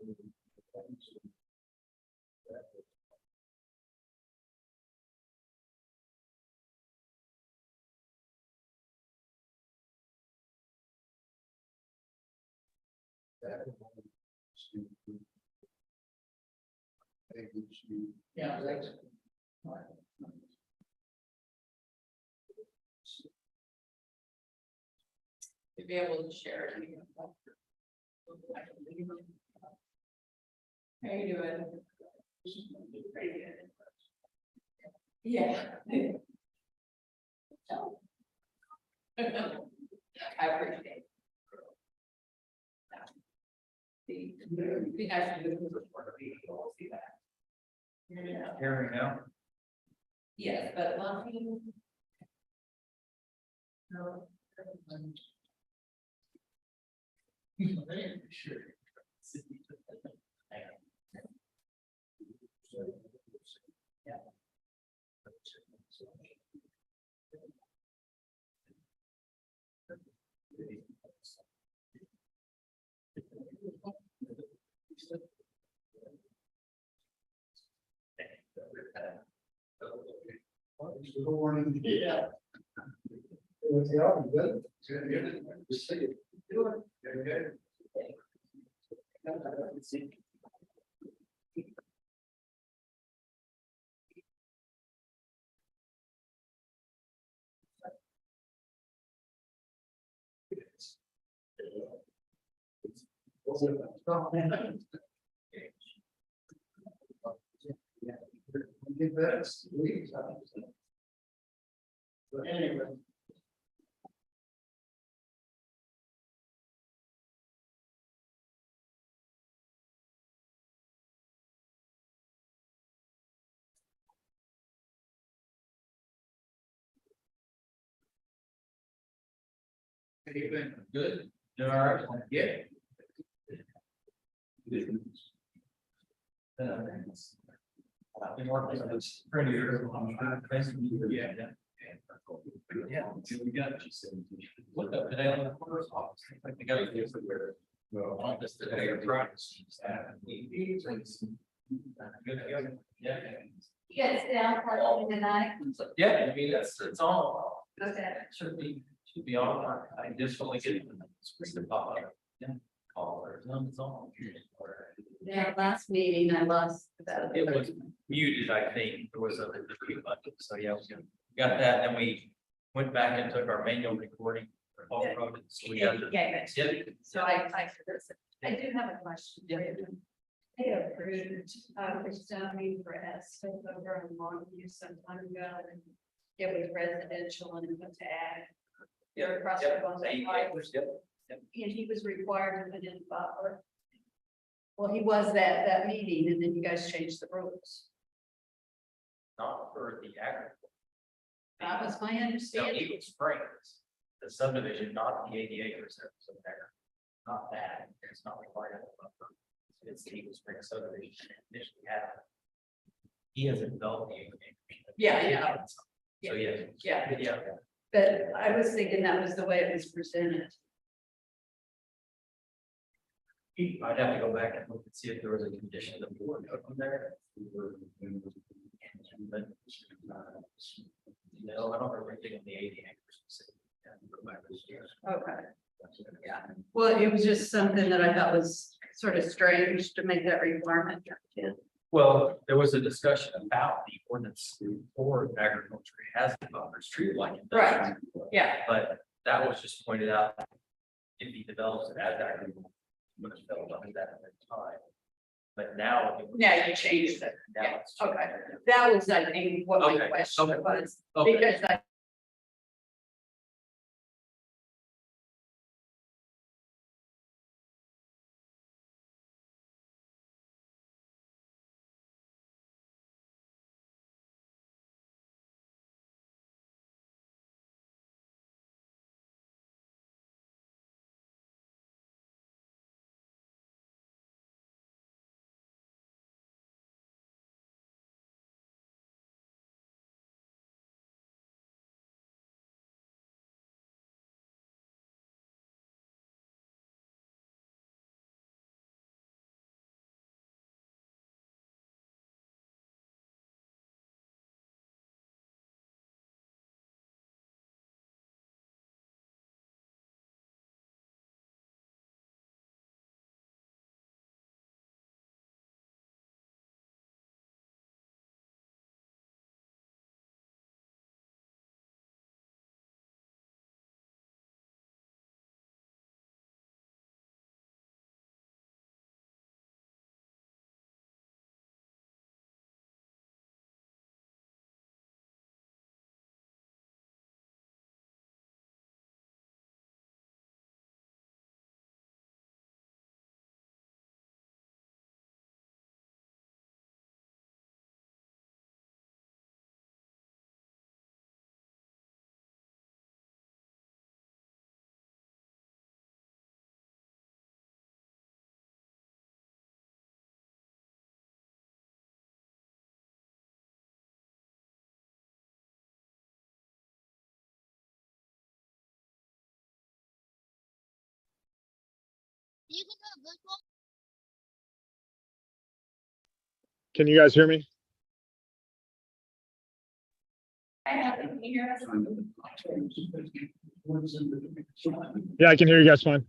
Yeah, thanks. To be able to share it. How you doing? Pretty good. Yeah. I appreciate it. Be nice to do this report, we'll see that. Yeah. Hearing now. Yes, but nothing. No. Sure. Yeah. Good morning. Yeah. What's the album? Good. Good. Just see it. Good. Get that. But anyway. Good. Doing all right? Yeah. Been working on this prettier. Yeah. Yeah, we got. Looked up today on the first office. I think I was there. Well, on this today, or practice. Yeah. You guys down for all tonight? Yeah, I mean, it's all. Okay. Should be all right. I just only get the pop up. Yeah. Call or it's on. Yeah, last meeting I lost that. It was muted, I think. There was a mute button. So yeah, we got that. And we went back and took our manual recording. For all projects. So we got the. Yeah, Yeah. so I do have a question. for you. They approved, zoning for S over in Longview some time ago, and it was residential and it went to ag. Yeah. Across Yep. from Eight the acres, yep. and he was required to put in buffer. Well, he was that meeting, and then you guys changed the rules. Not for the agriculture. That was my No, understanding. Eagle Springs, the subdivision, not the 80 acres that was in there. Not that, it's not required. to have a buffer. It's the Eagle Springs subdivision initially had. He hasn't developed the 80 acres. Yeah. So, yeah. Yeah. Yeah. But I was thinking that was the way it was presented. I'd have to go back and look and see if there was a condition that we were on there. But, no, I don't remember anything on the 80 acres. Go back this year. Okay. Yeah. Well, it was just something that I thought was sort of strange to make that requirement. Well, there was a discussion about the ordinance for agriculture has the buffers treated like it does. Right. Yeah. But that was just pointed out. If he develops it as agriculture, much developed under that at the time. But now. Now you changed it. Now Yeah, it's- okay. That was, I think, what my Okay, question okay, was, Okay. because I Can you guys hear me? I have to hear us. Yeah, I can hear you guys fine.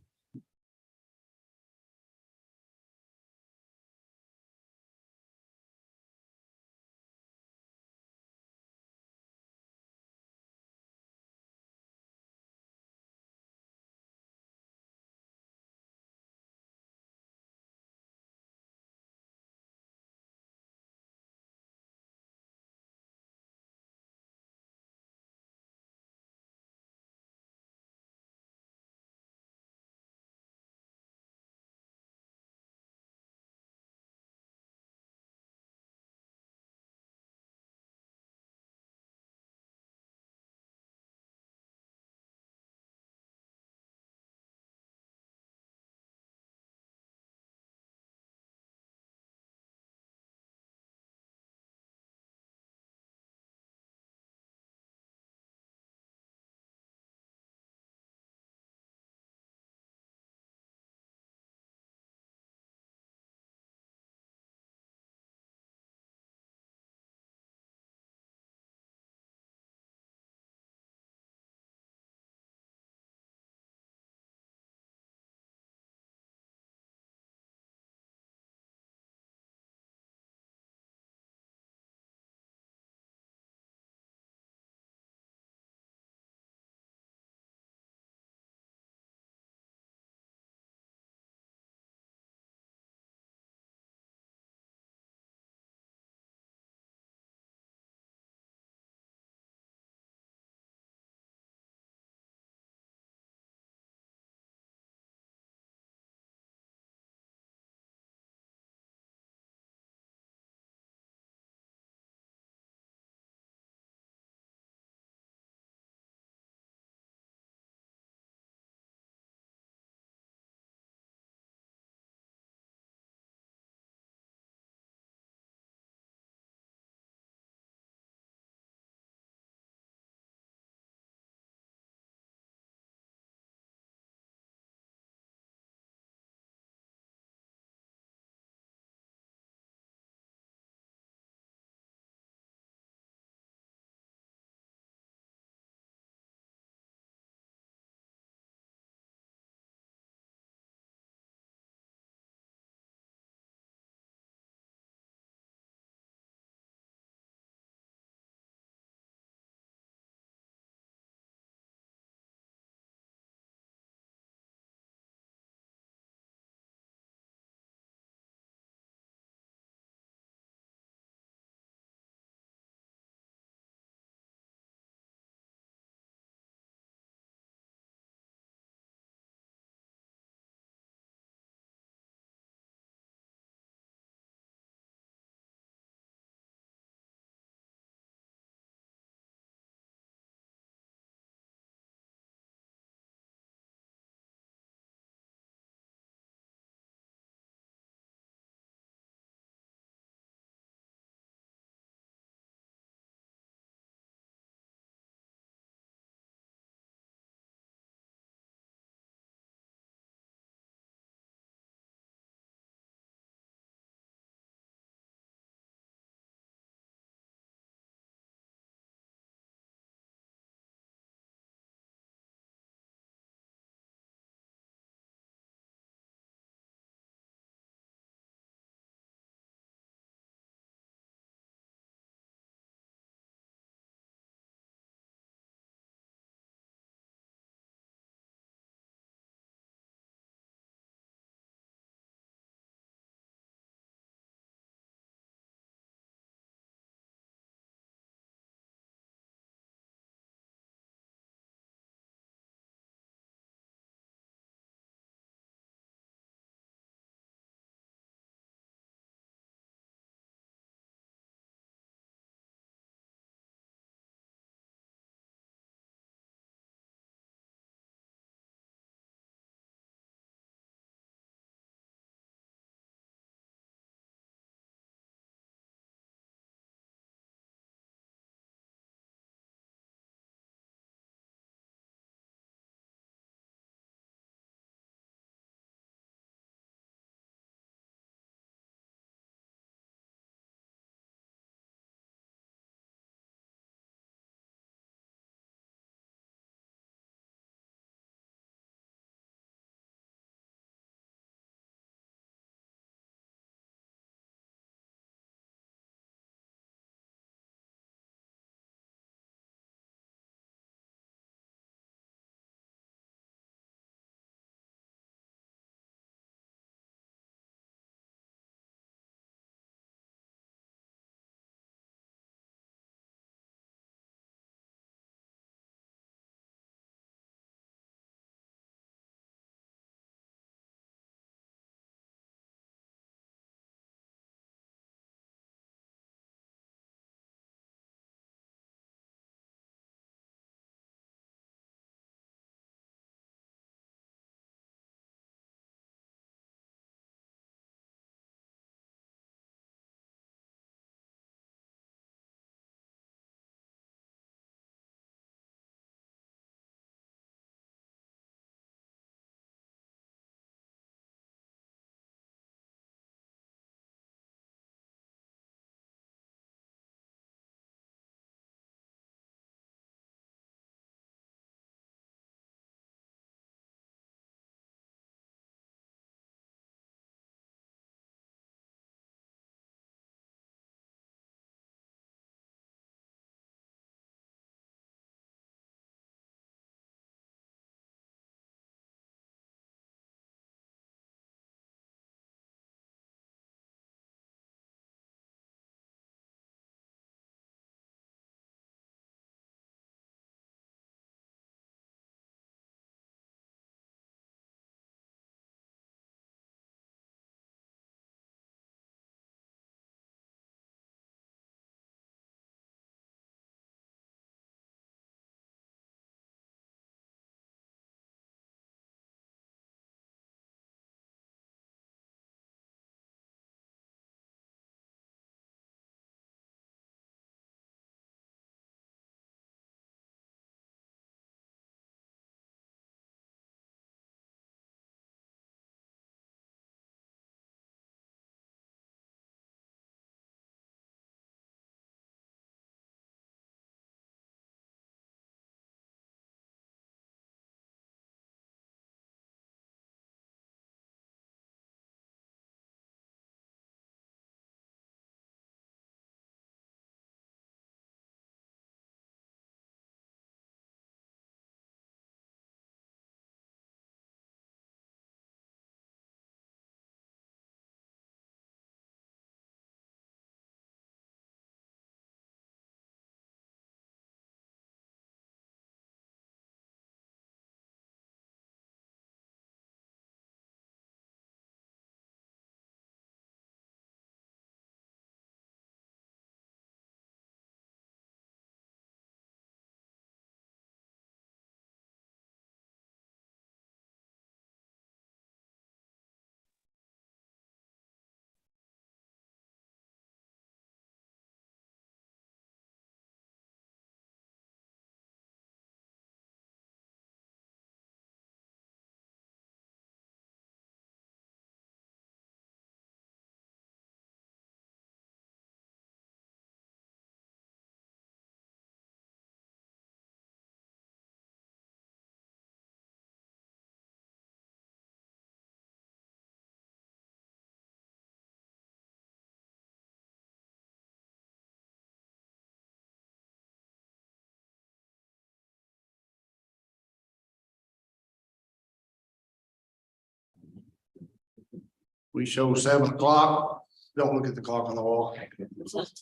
We show 7 o'clock. Don't look at the clock on the wall.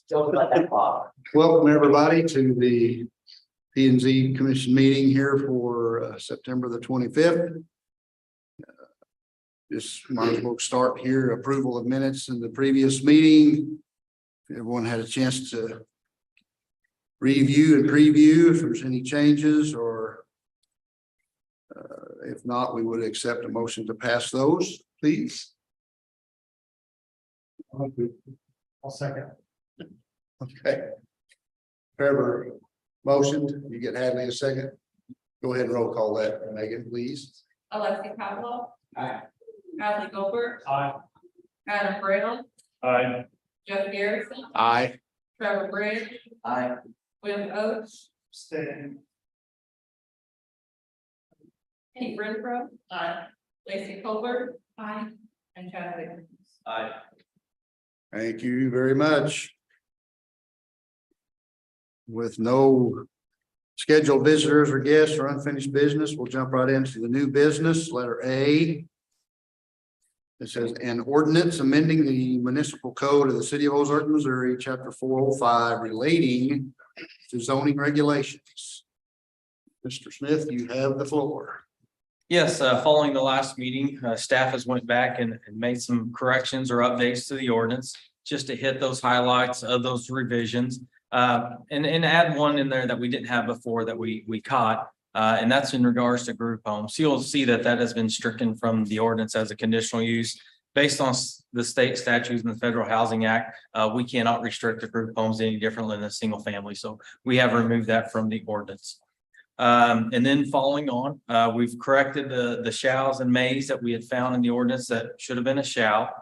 Don't let that pop. Welcome, everybody, to the P and Z Commission meeting here for September the 25th. Just might as well start here. Approval of minutes in the previous meeting. Everyone had a chance to review and preview if there's any changes, or if not, we would accept a motion to pass those, please. I'll second. Okay. Trevor motioned, you get Hadley a second. Go ahead and roll call that, Megan, please. Alexi Pavlo, Aye. Bradley Goldberg, Aye. Adam Brown, Aye. Jeff Garrison, Aye. Trevor Briggs, Aye. William Oates, Stay. Pete Renfro. Lacy Colbert. And Chad Wiggins. Aye. Thank you very much. With no scheduled visitors or guests or unfinished business, we'll jump right into the new business, letter A. It says an ordinance amending the municipal code of the city of Ozark, Missouri, chapter 405 relating to zoning regulations. Mr. Smith, you have the floor. Yes, following the last meeting, staff has went back and made some corrections or updates to the ordinance just to hit those highlights of those revisions. And add one in there that we didn't have before that we caught, and that's in regards to group homes. So you'll see that has been stricken from the ordinance as a conditional use. Based on the state statutes and the Federal Housing Act, we cannot restrict the group homes any differently than a single family. So we have removed that from the ordinance. And then following on, we've corrected the shalls and mays that we had found in the ordinance that should have been a shall.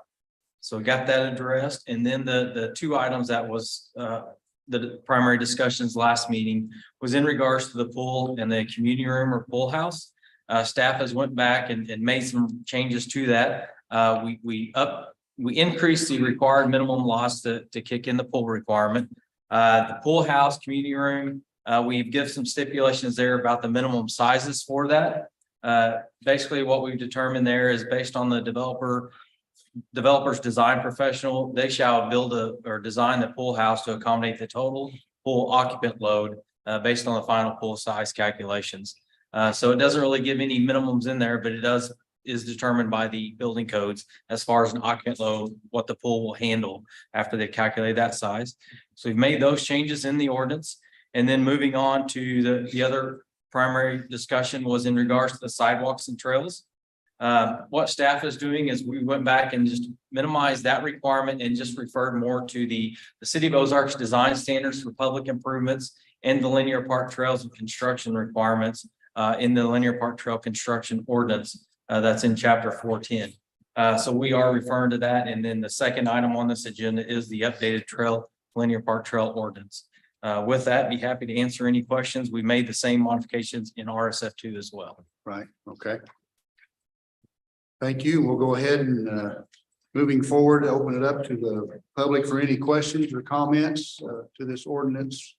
So we got that addressed. And then the two items that was the primary discussions last meeting was in regards to the pool and the community room or pool house. Staff has went back and made some changes to that. We increased the required minimum loss to kick in the pool requirement. The pool house, community room, we've given some stipulations there about the minimum sizes for that. Basically what we've determined there is based on the developer's design professional, they shall build or design the pool house to accommodate the total pool occupant load based on the final pool size calculations. So it doesn't really give any minimums in there, but it is determined by the building codes as far as an occupant load, what the pool will handle after they calculate that size. So we've made those changes in the ordinance. And then moving on to the other primary discussion was in regards to the sidewalks and trails. What staff is doing is we went back and just minimized that requirement and just referred more to the city of Ozark's design standards for public improvements and the linear park trails and construction requirements in the linear park trail construction ordinance that's in chapter 410. So we are referring to that. And then the second item on this agenda is the updated linear park trail ordinance. With that, be happy to answer any questions. We made the same modifications in RSF2 as well. Right, okay. Thank you. We'll go ahead and moving forward, open it up to the public for any questions or comments to this ordinance.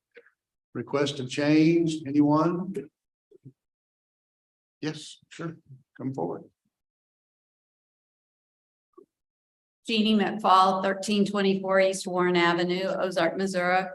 Request of change, anyone? Yes, sure, come forward. Jeannie McFall, 1324 East Warren Avenue, Ozark, Missouri.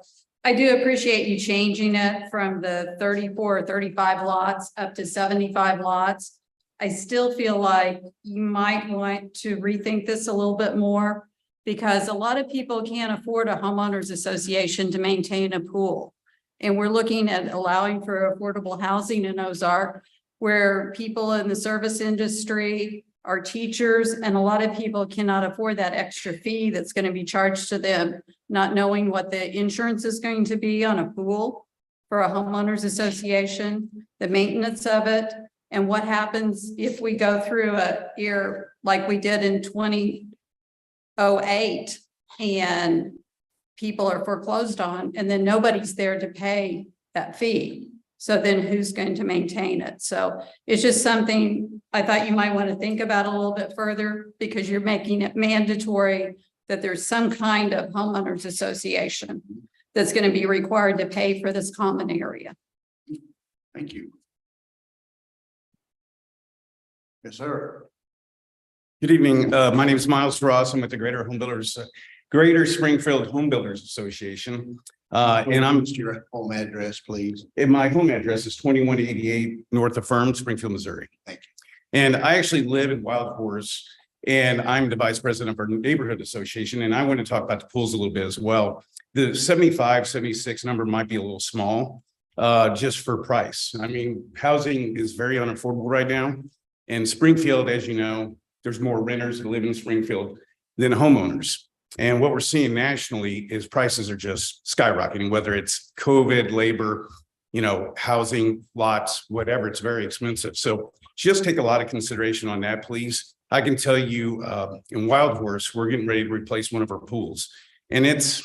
I do appreciate you changing it from the 34 or 35 lots up to 75 lots. I still feel like you might want to rethink this a little bit more because a lot of people can't afford a homeowners association to maintain a pool. And we're looking at allowing for affordable housing in Ozark where people in the service industry are teachers, and a lot of people cannot afford that extra fee that's going to be charged to them, not knowing what the insurance is going to be on a pool for a homeowners association, the maintenance of it, and what happens if we go through a year like we did in 2008 and people are foreclosed on, and then nobody's there to pay that fee. So then who's going to maintain it? So it's just something I thought you might want to think about a little bit further because you're making it mandatory that there's some kind of homeowners association that's going to be required to pay for this common area. Thank you. Yes, sir. Good evening. My name is Miles Ross. I'm with the Greater Springfield Home Builders Association. And I'm, Your home address, please. and my home address is 2188 North of Firm, Springfield, Missouri. Thank you. And I actually live in Wild Horse, and I'm the vice president of our neighborhood association. And I want to talk about the pools a little bit as well. The 75, 76 number might be a little small, just for price. I mean, housing is very unaffordable right now. And Springfield, as you know, there's more renters that live in Springfield than homeowners. And what we're seeing nationally is prices are just skyrocketing, whether it's COVID, labor, housing, lots, whatever, it's very expensive. So just take a lot of consideration on that, please. I can tell you, in Wild Horse, we're getting ready to replace one of our pools. And it's,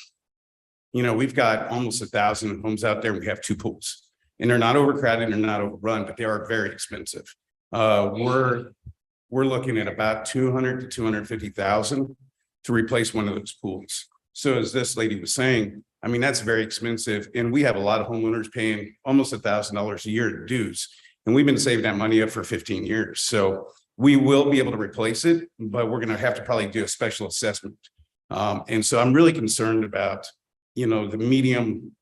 we've got almost 1,000 homes out there. We have 2 pools, and they're not overcrowded, they're not overrun, but they are very expensive. We're looking at about 200 to 250,000 to replace one of those pools. So as this lady was saying, I mean, that's very expensive. And we have a lot of homeowners paying almost $1,000 a year in dues. And we've been saving that money up for 15 years. So we will be able to replace it, but we're going to have to probably do a special assessment. And so I'm really concerned about, the medium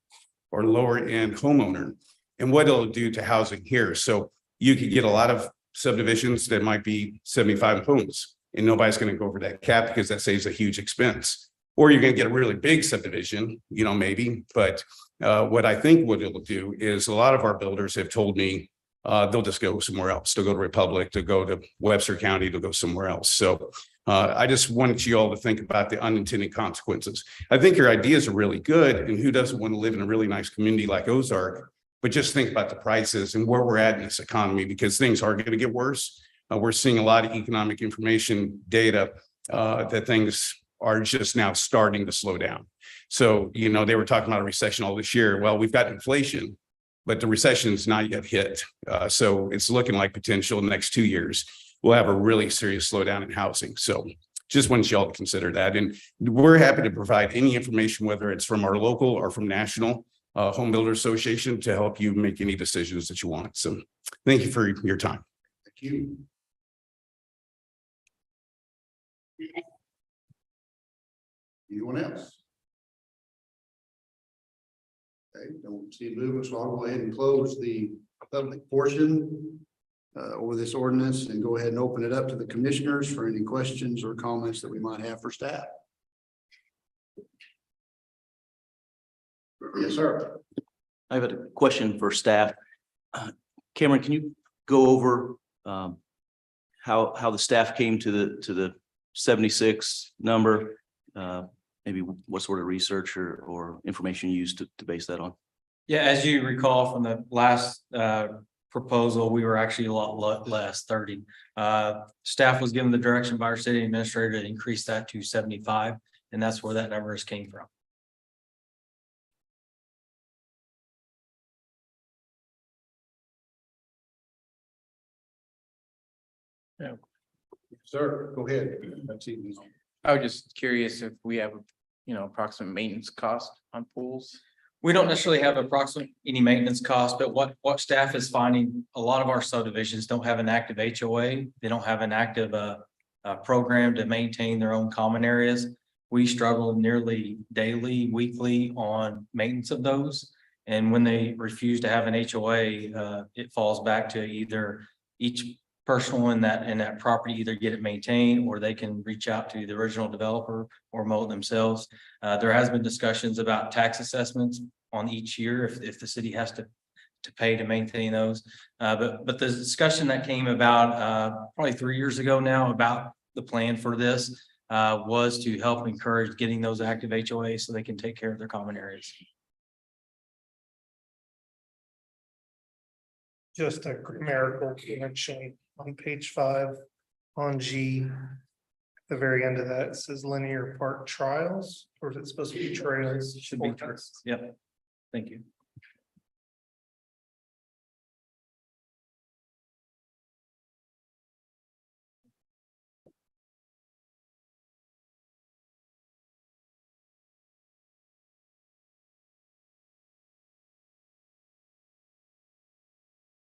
or lower end homeowner and what it'll do to housing here. So you could get a lot of subdivisions that might be 75 homes, and nobody's going to go over that cap because that saves a huge expense. Or you're going to get a really big subdivision, maybe. But what I think what it'll do is a lot of our builders have told me they'll just go somewhere else. They'll go to Republic, they'll go to Webster County, they'll go somewhere else. So I just wanted you all to think about the unintended consequences. I think your ideas are really good, and who doesn't want to live in a really nice community like Ozark? But just think about the prices and where we're at in this economy, because things are going to get worse. We're seeing a lot of economic information data that things are just now starting to slow down. So, they were talking about a recession all this year. Well, we've got inflation, but the recession is not yet hit. So it's looking like potential in the next 2 years, we'll have a really serious slowdown in housing. So just want y'all to consider that. And we're happy to provide any information, whether it's from our local or from national Home Builder Association, to help you make any decisions that you want. So thank you for your time. Thank you. Anyone else? Okay, don't see movement, so I'll go ahead and close the public portion over this ordinance and go ahead and open it up to the commissioners for any questions or comments that we might have for staff. Yes, sir. I have a question for staff. Cameron, can you go over how the staff came to the 76 number? Maybe what sort of research or information you used to base that on? Yeah, as you recall from the last proposal, we were actually a lot less, 30. Staff was given the direction by our city administrator to increase that to 75, and that's where that numbers came from. Sir, go ahead. That's easy. I was just curious if we have, approximate maintenance cost on pools. We don't necessarily have approximate any maintenance cost, but what staff is finding, a lot of our subdivisions don't have an active HOA. They don't have an active program to maintain their own common areas. We struggle nearly daily, weekly on maintenance of those. And when they refuse to have an HOA, it falls back to either each personal in that property either get it maintained, or they can reach out to the original developer or mow it themselves. There has been discussions about tax assessments on each year if the city has to pay to maintain those. But the discussion that came about probably 3 years ago now about the plan for this was to help encourage getting those active HOAs so they can take care of their common areas. Just a numerical connection on page 5 on G. At the very end of that, it says linear park trials, or is it supposed to be trails? Should be. Yep. Thank you.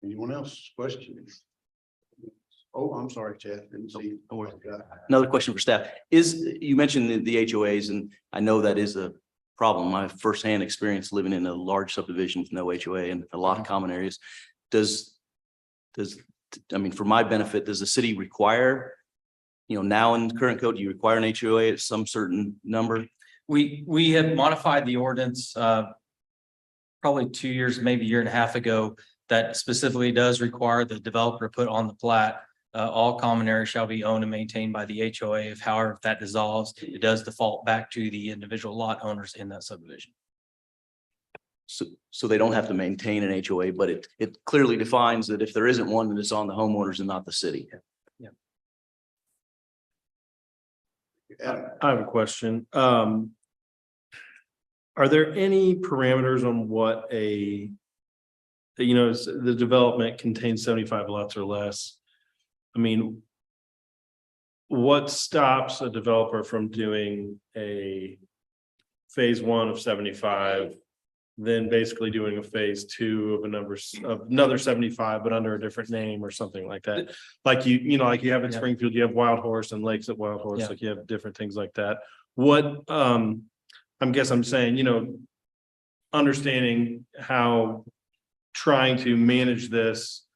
Anyone else? Questions? Oh, I'm sorry, Chad. Didn't see. No worries. Another question for staff is, you mentioned the HOAs, and I know that is a problem. My firsthand experience living in a large subdivision with no HOA and a lot of common areas. I mean, for my benefit, does the city require, now in the current code, do you require an HOA at some certain number? We have modified the ordinance, probably 2 years, maybe a year and a half ago, that specifically does require the developer to put on the plat. All common areas shall be owned and maintained by the HOA. If however, if that dissolves, it does default back to the individual lot owners in that subdivision. So they don't have to maintain an HOA, but it clearly defines that if there isn't one, then it's on the homeowners and not the city. I have a question. Are there any parameters on what the development contains 75 lots or less? I mean, what stops a developer from doing a phase 1 of 75, then basically doing a phase 2 of another 75, but under a different name or something like that? Like like you have in Springfield, you have Wild Horse and Lakes at Wild Horse, like you have different things like that. What, I'm saying, understanding how trying to manage this,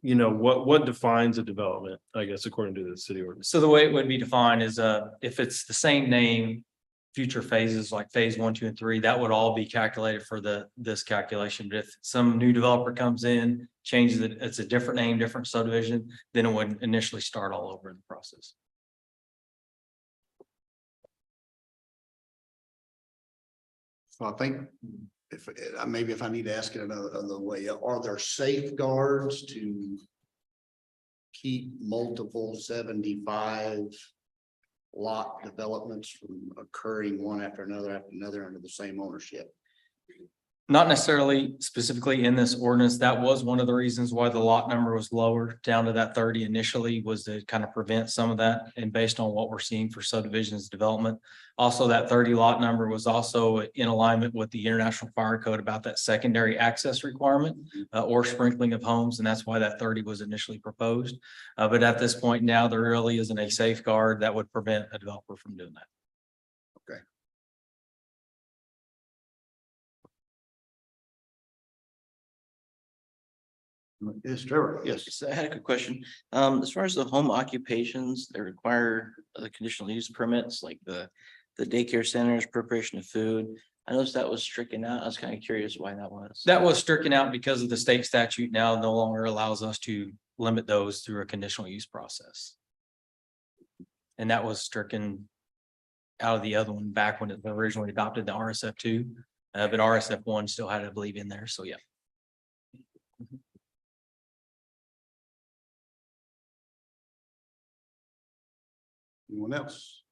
what defines a development, I guess, according to the city ordinance? So the way it would be defined is, if it's the same name, future phases like phase 1, 2, and 3, that would all be calculated for this calculation. But if some new developer comes in, changes it, it's a different name, different subdivision, then it would initially start all over in the process. So I think maybe if I need to ask it another way, are there safeguards to keep multiple 75 lot developments from occurring one after another under the same ownership? Not necessarily specifically in this ordinance. That was one of the reasons why the lot number was lowered down to that 30 initially, was to kind of prevent some of that. And based on what we're seeing for subdivisions development, also that 30 lot number was also in alignment with the International Fire Code about that secondary access requirement or sprinkling of homes. And that's why that 30 was initially proposed. But at this point now, there really isn't a safeguard that would prevent a developer from doing that. Yes, Trevor. Yes. So I had a quick question. As far as the home occupations that require the conditional use permits, like the daycare centers, preparation of food, I noticed that was stricken out. I was kind of curious why that was. That was stricken out because of the state statute now no longer allows us to limit those through a conditional use process. And that was stricken out of the other one back when it originally adopted the RSF2, but RSF1 still had, I believe, in there. So yeah. Anyone else?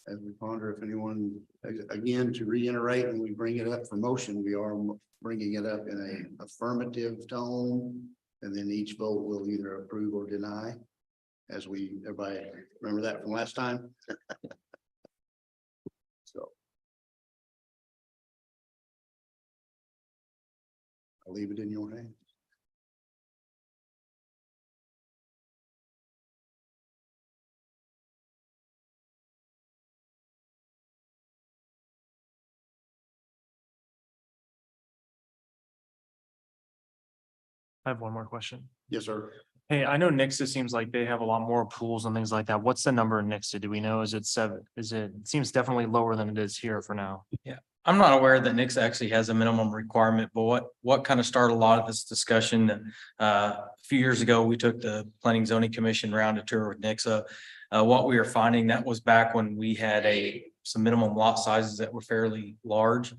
As we ponder, if anyone, again, to reiterate, when we bring it up for motion, we are bringing it up in an affirmative tone. And then each vote will either approve or deny. Everybody remember that from last time? So. I'll leave it in your hands. I have one more question. Yes, sir. Hey, I know Nixa seems like they have a lot more pools and things like that. What's the number in Nixa? Do we know? Is it 7? It seems definitely lower than it is here for now. I'm not aware that Nixa actually has a minimum requirement, but what kind of started a lot of this discussion, a few years ago, we took the Planning Zoning Commission round a tour with Nixa. What we were finding, that was back when we had some minimum lot sizes that were fairly large.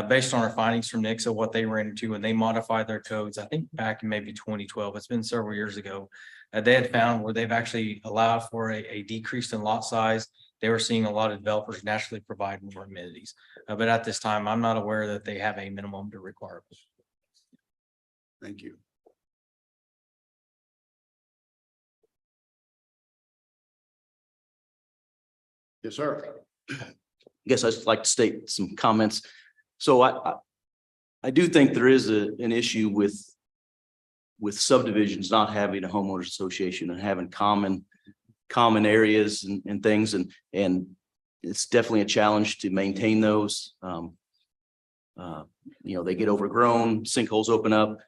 Based on our findings from Nixa, what they ran into when they modified their codes, I think back in maybe 2012, it's been several years ago. They had found where they've actually allowed for a decrease in lot size. They were seeing a lot of developers naturally provide more amenities. But at this time, I'm not aware that they have a minimum to require. Thank you. Yes, sir. guess I'd just like to state some comments. So I do think there is an issue with subdivisions not having a homeowners association and having common areas and things, and it's definitely a challenge to maintain those. You know, they get overgrown, sinkholes open up,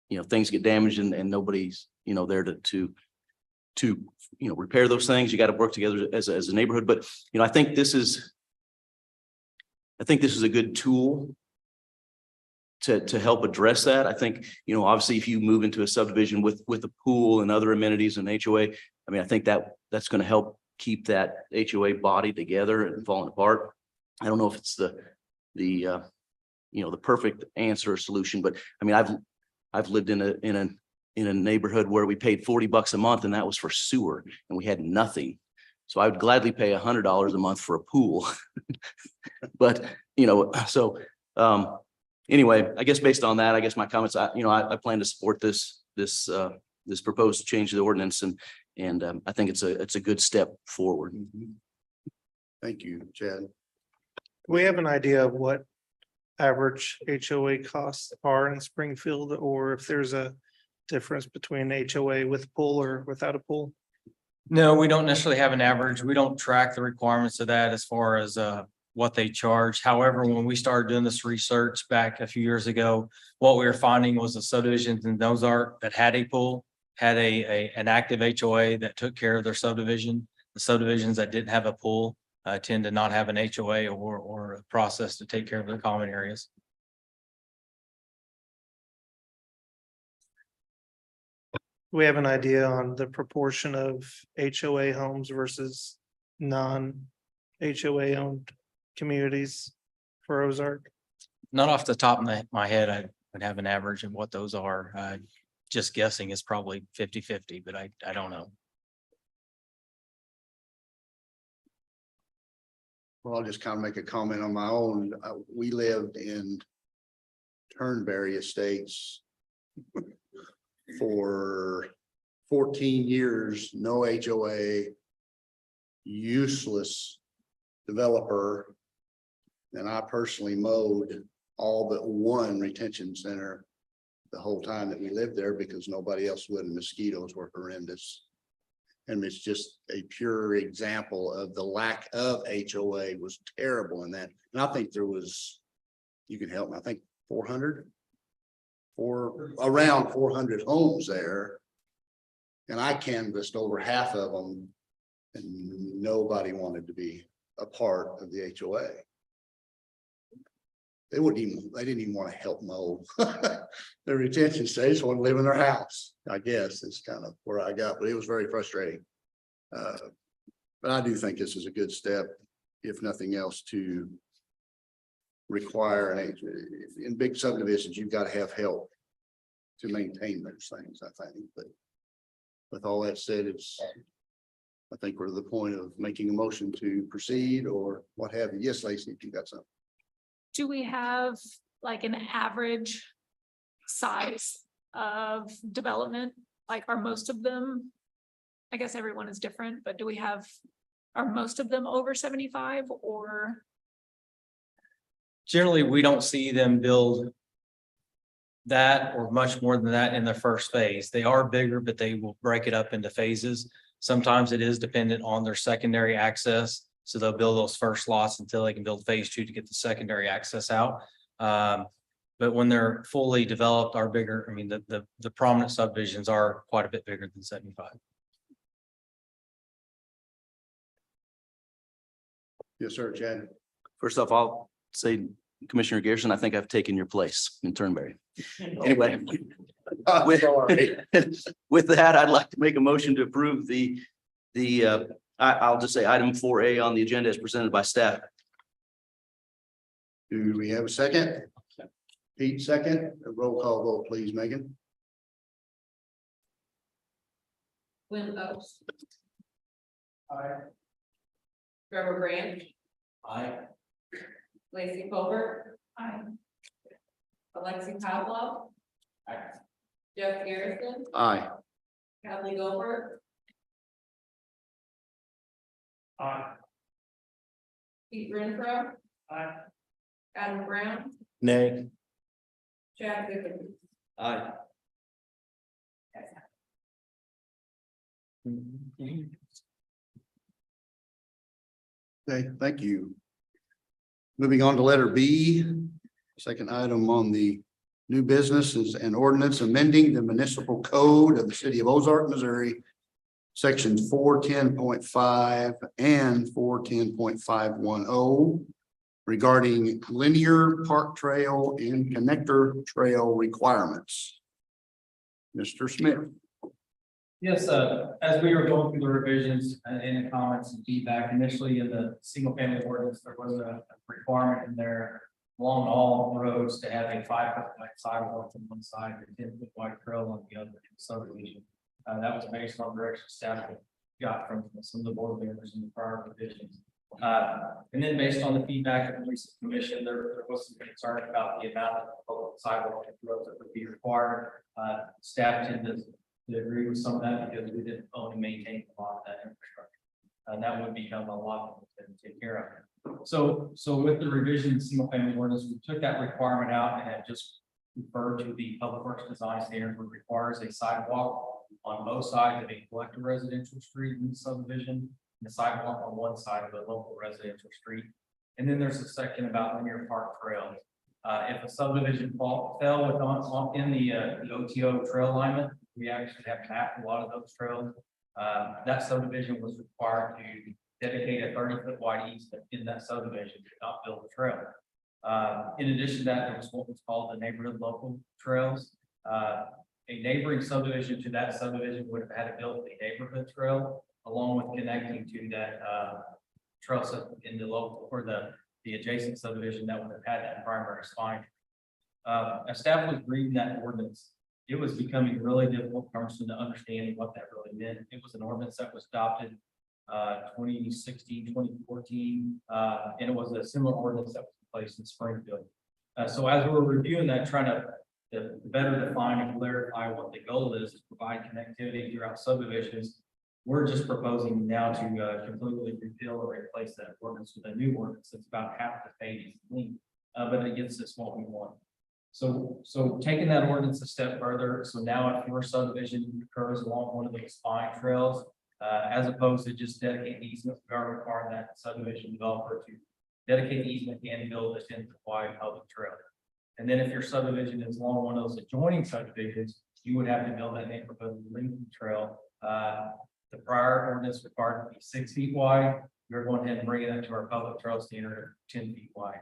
you know, things get damaged and nobody's, you know, there to you know, repair those things. You got to work together as a neighborhood. But, you know, I think this is a good tool to help address that. I think, you know, obviously if you move into a subdivision with a pool and other amenities and HOA, I mean, I think that's going to help keep that HOA body together and falling apart. I don't know if it's the you know, the perfect answer or solution, but I mean, I've lived in a neighborhood where we paid $40 a month and that was for sewer and we had nothing. So I would gladly pay $100 a month for a pool. But, you know, so anyway, I guess based on that, I guess my comments, I plan to support this proposed change to the ordinance and I think it's a good step forward. Thank you, Chad. We have an idea of what average HOA costs are in Springfield, or if there's a difference between HOA with pool or without a pool? No, we don't necessarily have an average. We don't track the requirements of that as far as what they charge. However, when we started doing this research back a few years ago, what we were finding was the subdivisions in Ozark that had a pool had an active HOA that took care of their subdivision. The subdivisions that didn't have a pool tend to not have an HOA or a process to take care of their common areas. We have an idea on the proportion of HOA homes versus non-HOA owned communities for Ozark? Not off the top of my head, I would have an average of what those are. Just guessing is probably 50-50, but I don't know. Well, I'll just kind of make a comment on my own. We lived in Turnberry Estates for 14 years, no HOA, useless developer. And I personally mowed all but one retention center the whole time that we lived there because nobody else would, and mosquitoes were horrendous. And it's just a pure example of the lack of HOA was terrible in that. And I think there was, you can help me, I think 400 or around 400 homes there. And I canvassed over half of them and nobody wanted to be a part of the HOA. They didn't even want to help mow their retention stage, want to live in their house. I guess is kind of where I got, but it was very frustrating. But I do think this is a good step, if nothing else, to require in big subdivisions, you've got to have help to maintain those things, I think. But with all that said, I think we're to the point of making a motion to proceed or what have you. Yes, Lacey, if you got something. Do we have like an average size of development? Like, are most of them, I guess everyone is different, but are most of them over 75 or? Generally, we don't see them build that or much more than that in the first phase. They are bigger, but they will break it up into phases. Sometimes it is dependent on their secondary access. So they'll build those first lots until they can build phase 2 to get the secondary access out. But when they're fully developed, are bigger. I mean, the prominent subdivisions are quite a bit bigger than 75. Yes, sir, Chad. First off, I'll say, Commissioner Garrison, I think I've taken your place in Turnberry. Anyway, with that, I'd like to make a motion to approve I'll just say item 4A on the agenda as presented by staff. Do we have a second? Pete, second. A roll call vote, please, Megan. Win Oaks. Aye. Trevor Branch. Aye. Lacey Colbert. Aye. Alexi Pavlov. Aye. Jeff Garrison. Aye. Kathleen Goldberg. Aye. Pete Renfro. Adam Brown, Nay. Chad Goodwin. Aye. Okay, thank you. Moving on to letter B, second item on the new business is an ordinance amending the municipal code of the city of Ozark, Missouri. Sections 410.5 and 410.510 regarding linear park trail and connector trail requirements. Mr. Smith. Yes, as we were going through the revisions and the comments and feedback, initially in the single family ordinance, there was a requirement in there along all roads to have a 5-foot wide sidewalk on one side and 10-foot wide trail on the other subdivision. That was based on direction staff got from some of the board members in the prior revisions. And then based on the feedback of the recent commission, there was some concern about the amount of sidewalk and roads that would be required. Staff tended to agree with some of that because we didn't only maintain a lot of that infrastructure. And that would become a lot to take care of. So with the revision single family ordinance, we took that requirement out and had just referred to the public works design standard, which requires a sidewalk on both sides of a collective residential street in the subdivision, and the sidewalk on one side of a local residential street. And then there's a section about linear park trails. If a subdivision fell in the OTO trail alignment, we actually have mapped a lot of those trails. That subdivision was required to dedicate a 30-foot wide easement in that subdivision to not build a trail. In addition to that, there was what was called the neighborhood local trails. A neighboring subdivision to that subdivision would have had to build a neighborhood trail along with connecting to that trail system in the local or the adjacent subdivision that would have had that primary spine. As staff was reading that ordinance, it was becoming really difficult for us to understanding what that really meant. It was an ordinance that was adopted 2016, 2014, and it was a similar ordinance that was in place in Springfield. So as we were reviewing that, trying to better define and clarify what the goal is to provide connectivity throughout subdivisions, we're just proposing now to completely repeal or replace that ordinance with a new ordinance that's about half the page length, but it gets us what we want. So taking that ordinance a step further, so now if your subdivision occurs along one of those spine trails, as opposed to just dedicating easement, we are requiring that subdivision developer to dedicate the easement and build a 10-foot wide public trail. And then if your subdivision is along one of those adjoining subdivisions, you would have to build that neighborhood link trail. The prior ordinance required to be 6 feet wide. We're going ahead and bringing that to our public trail standard of 10 feet wide.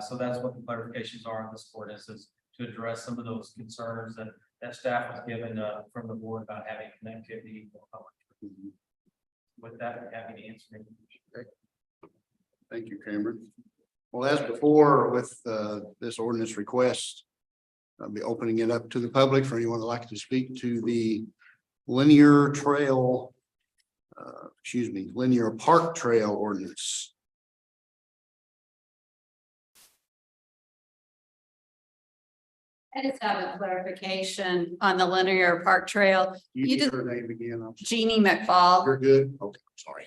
So that's what the clarifications are on this ordinance, is to address some of those concerns that staff was given from the board about having connectivity for public. With that, I'm happy to answer any questions. Thank you, Cameron. Well, as before with this ordinance request, I'll be opening it up to the public for anyone that'd like to speak to the linear trail, linear park trail ordinance. I just have a clarification on the linear park trail. You did- your name again. I'm Jeannie McFall. You're good. Okay, sorry.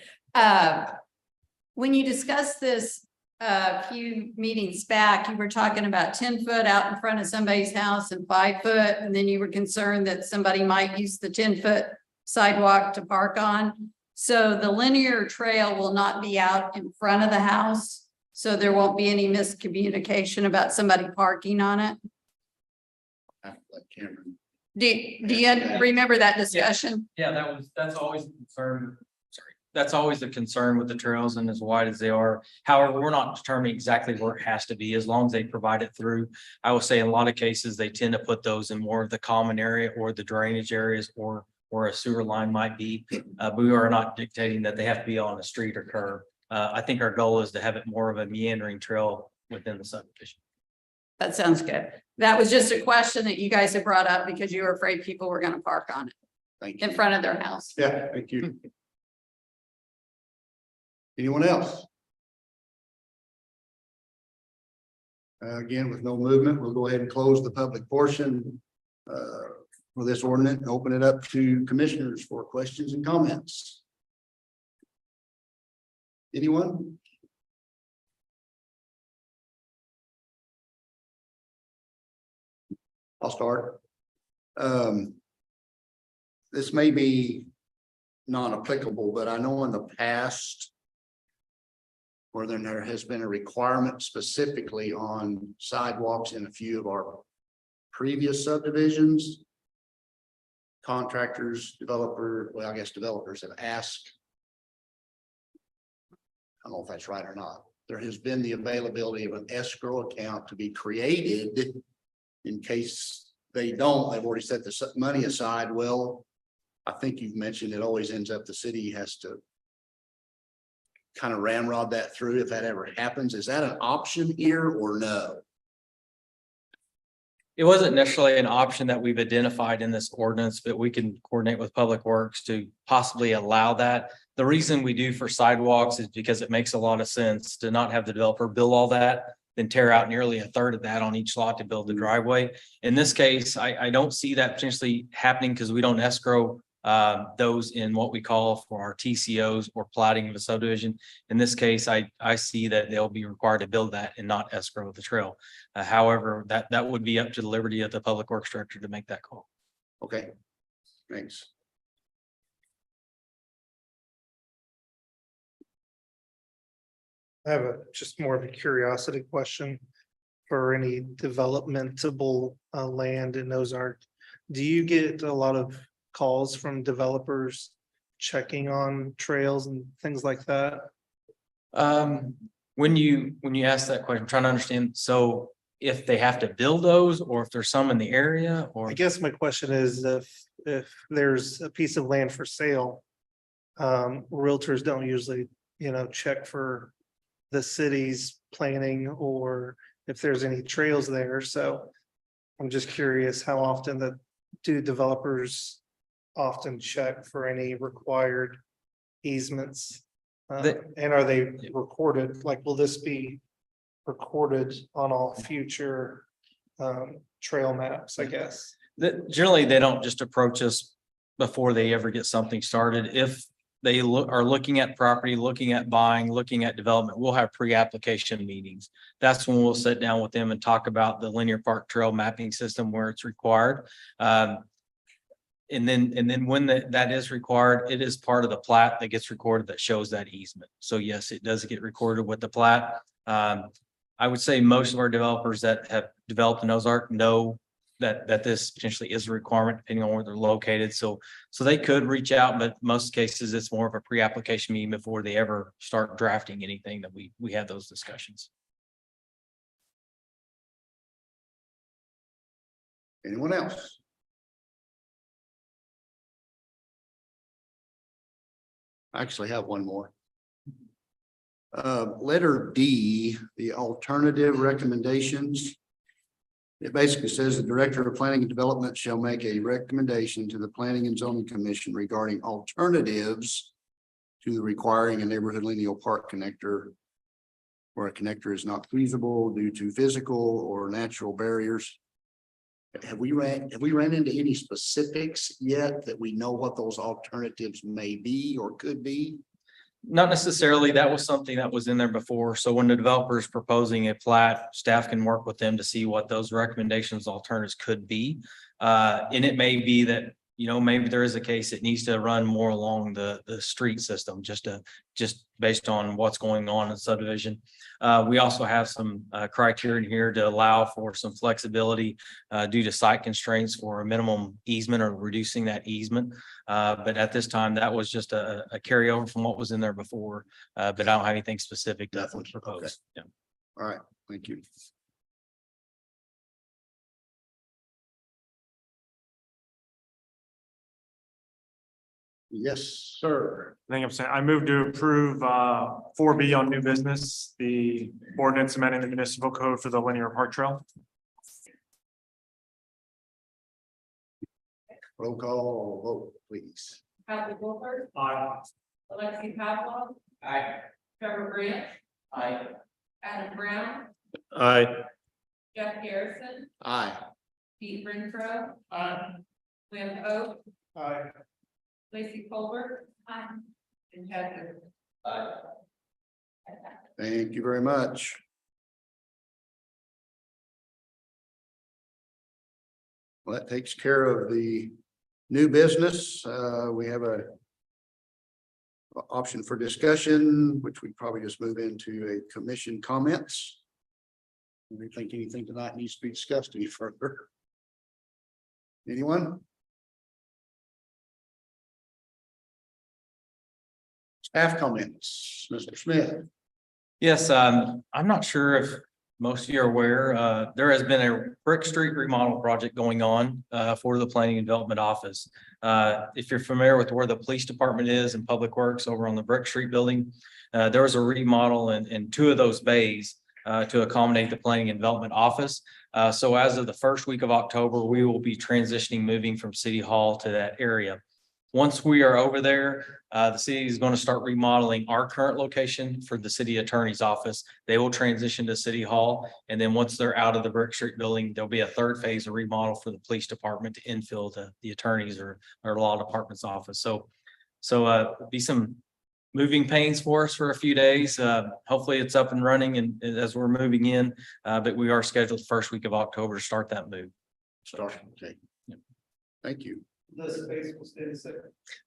When you discussed this a few meetings back, you were talking about 10-foot out in front of somebody's house and 5-foot, and then you were concerned that somebody might use the 10-foot sidewalk to park on. So the linear trail will not be out in front of the house, so there won't be any miscommunication about somebody parking on it. Like Cameron. Do you remember that discussion? Yeah, that's always the concern. Sorry, that's always the concern with the trails and as wide as they are. However, we're not determining exactly where it has to be as long as they provide it through. I will say in a lot of cases, they tend to put those in more of the common area or the drainage areas or where a sewer line might be. But we are not dictating that they have to be on a street or curb. I think our goal is to have it more of a meandering trail within the subdivision. That sounds good. That was just a question that you guys had brought up because you were afraid people were going to park on it Thank you. in front of their house. Yeah, thank you. Anyone else? Again, with no movement, we'll go ahead and close the public portion for this ordinance and open it up to commissioners for questions and comments. Anyone? I'll start. This may be non-applicable, but I know in the past where then there has been a requirement specifically on sidewalks in a few of our previous subdivisions. Contractors, well, I guess developers have asked. I don't know if that's right or not. There has been the availability of an escrow account to be created in case they don't, they've already set the money aside. Well, I think you've mentioned it always ends up the city has to kind of ramrod that through if that ever happens. Is that an option here or no? It wasn't necessarily an option that we've identified in this ordinance, but we can coordinate with Public Works to possibly allow that. The reason we do for sidewalks is because it makes a lot of sense to not have the developer build all that, then tear out nearly a third of that on each lot to build the driveway. In this case, I don't see that potentially happening because we don't escrow those in what we call for our TCOs or plating of a subdivision. In this case, I see that they'll be required to build that and not escrow the trail. However, that would be up to the liberty of the Public Works Director to make that call. Okay, thanks. I have just more of a curiosity question for any developmentable land in Ozark. Do you get a lot of calls from developers checking on trails and things like that? When you ask that question, I'm trying to understand, so if they have to build those or if there's some in the area or? I guess my question is if there's a piece of land for sale, realtors don't usually, check for the city's planning or if there's any trails there. So I'm just curious how often do developers often check for any required easements? And are they recorded? Like, will this be recorded on all future trail maps, I guess? Generally, they don't just approach us before they ever get something started. If they are looking at property, looking at buying, looking at development, we'll have pre-application meetings. That's when we'll sit down with them and talk about the linear park trail mapping system where it's required. And then when that is required, it is part of the plat that gets recorded that shows that easement. So yes, it does get recorded with the plat. I would say most of our developers that have developed in Ozark know that this potentially is a requirement depending on where they're located. So they could reach out, but most cases it's more of a pre-application meeting before they ever start drafting anything that we have those discussions. Anyone else? I actually have one more. Letter D, the alternative recommendations. It basically says the Director of Planning and Development shall make a recommendation to the Planning and Zoning Commission regarding alternatives to requiring a neighborhood lineal park connector where a connector is not feasible due to physical or natural barriers. Have we ran into any specifics yet that we know what those alternatives may be or could be? Not necessarily. That was something that was in there before. So when the developer is proposing a plat, staff can work with them to see what those recommendations, alternatives could be. And it may be that, maybe there is a case that needs to run more along the street system, just based on what's going on in subdivision. We also have some criteria here to allow for some flexibility due to site constraints for a minimum easement or reducing that easement. But at this time, that was just a carryover from what was in there before. But I don't have anything specific to propose. Okay. Yeah. All right, thank you. Yes, sir. I think I'm saying, I move to approve 4B on new business, the ordinance amending the municipal code for the linear park trail. Roll call vote, please. Bradley Wolford, Aye. Alexi Pavlov, Aye. Trevor Branch, Aye. Adam Brown, Aye. Jeff Garrison, Aye. Pete Renfro. Wim Hope, Aye. Lacy Colbert. And Chad Hook. Thank you very much. Well, that takes care of the new business. We have a option for discussion, which we probably just move into a commission comments. Do you think anything tonight needs to be discussed any further? Anyone? Staff comments, Mr. Smith. Yes, I'm not sure if most of you are aware, there has been a Brick Street remodel project going on for the Planning and Development Office. If you're familiar with where the police department is and Public Works over on the Brick Street building, there was a remodel in two of those bays to accommodate the Planning and Development Office. So as of the first week of October, we will be transitioning, moving from City Hall to that area. Once we are over there, the city is going to start remodeling our current location for the city attorney's office. They will transition to City Hall. And then once they're out of the Brick Street building, there'll be a third phase of remodel for the police department to infill the attorneys or law department's office. So be some moving pains for us for a few days. Hopefully it's up and running and as we're moving in, but we are scheduled the first week of October to start that move. Okay. Thank you. This space will stay the same.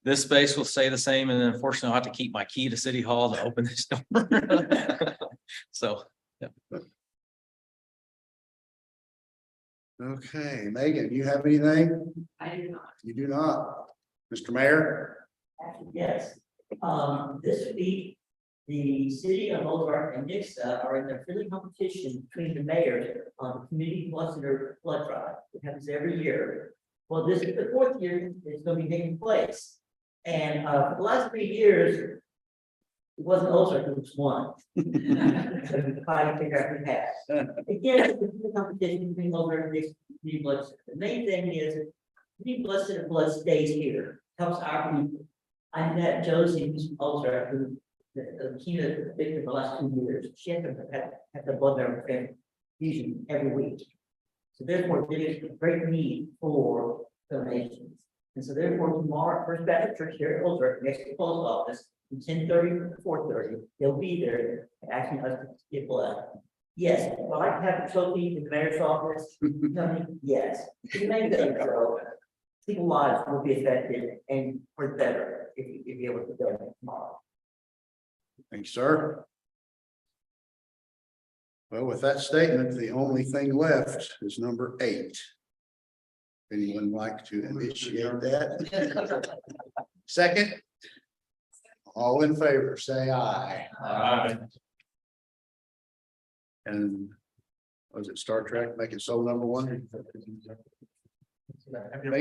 This space will stay the same, and unfortunately, I'll have to keep my key to City Hall to open this door. So, yeah. Okay, Megan, you have anything? I do not. You do not. Mr. Mayor? Yes, this week, the city of Ozark and Nixa are in a friendly competition between the mayors on the community cluster flood drive. It happens every year. Well, this is the fourth year it's going to be taking place. And for the last 3 years, it wasn't Ozark who was won. So we finally figure out who has. Again, it's a competition between Ozark and Nixa community blood center. The main thing is community blood center blood stays here, helps our people. I met Josie, who's from Ozark, who the leukemia victim the last 2 years. She had to have the blood transfusion every week. So therefore, there is a great need for donations. And so therefore, tomorrow, First Baptist Church here at Ozark, next to the post office, from 10:30 to 4:30, they'll be there asking us to get blood. Yes, I'd like to have a trophy in the mayor's office. Yes. The main thing, so people's lives will be affected and for the better if you're able to donate tomorrow. Thank you, sir. Well, with that statement, the only thing left is number 8. Anyone like to initiate that? Second? All in favor, say aye. Aye. And was it Star Trek making soul number 1?